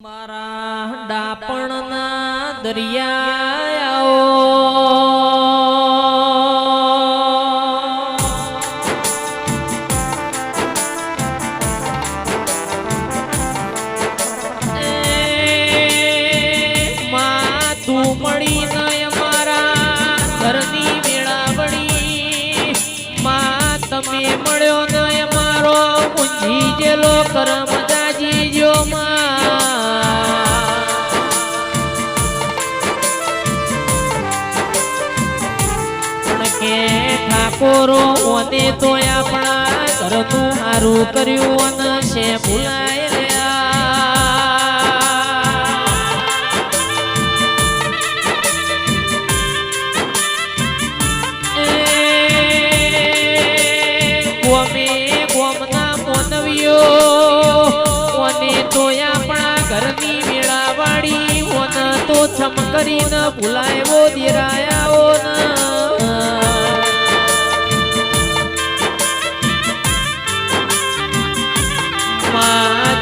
મારા ડાપણના દરિયાઓ માં તું મળી નય મારા ઘરની વેળાવળી માં તમે મળ્યો નય મારો ઊંઝી જેલો કરમ દાજી જો ઠાકોરો ઓને તો આપણા ઘરનું હારું કર્યું અને છે ભૂલાય ગોમે ગોમના મોનવીઓ ઓને તો આપણા ઘરની વેળાવાળી ઓને તો છમ કરીને ભૂલાયો દેરાયાઓ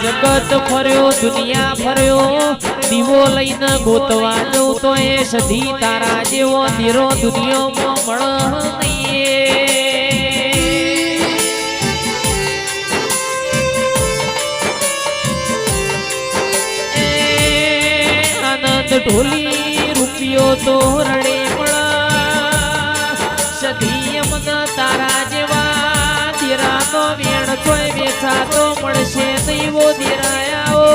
જગત ફર્યો દુનિયા ફર્યો દીવો લઈને ગોતવા જવું તો એ સધી તારા જેવો ધીરો દુનિયામાં મળ નહીં આનંદ ઢોલી રૂપિયો તો રડે મળ સધી અમને તારા જેવા ધીરાનો વેણ છોય બેસાતો મળશે દૈવો ધીરાયાઓ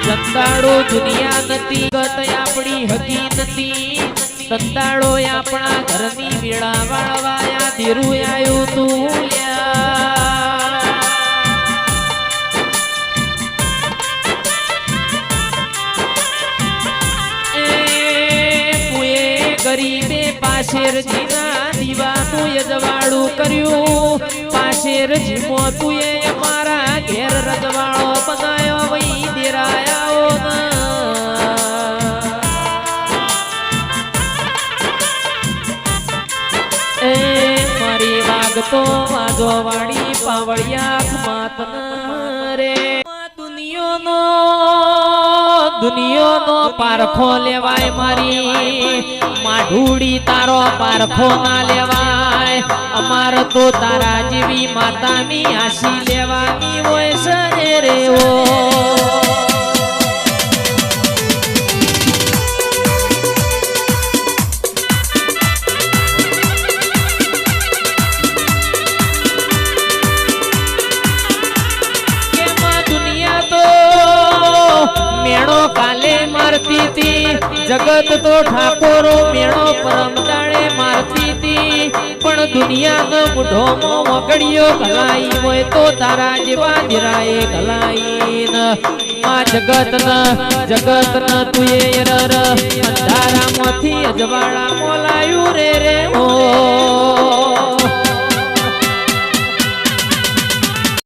દંતાળો દુનિયા નથી ગત આપણી હકી નથી દંતાળો આપણા ઘરની વેળા વાળવાયા ધીરું આયું તું ગરીબે પાશેરજીના દીવાનું યજવાળું કર્યું પાશેરજીમો તુએ અમારા ઘેર રજવાળો બનાયો વઈ દેરાયાઓ એ મારી વાગતો વાજો વાળી પાવળિયા માતન રે દુનિયાનો પારખો લેવાય મારી માઢુડી તારો પારખો ના લેવાય અમાર તો તારા જેવી માતાની આશી લેવાની હોય સરે રેવો જગત તો ઠાકોરો મેળો પરમદાડે મારતી હતી પણ દુનિયાનો મુઢોમાં વગડ્યો ગલાઈ હોય તો તારા જેવા ધીરાએ ગલાઈ આ જગત ન તુએ અંધારામાંથી અજવાળા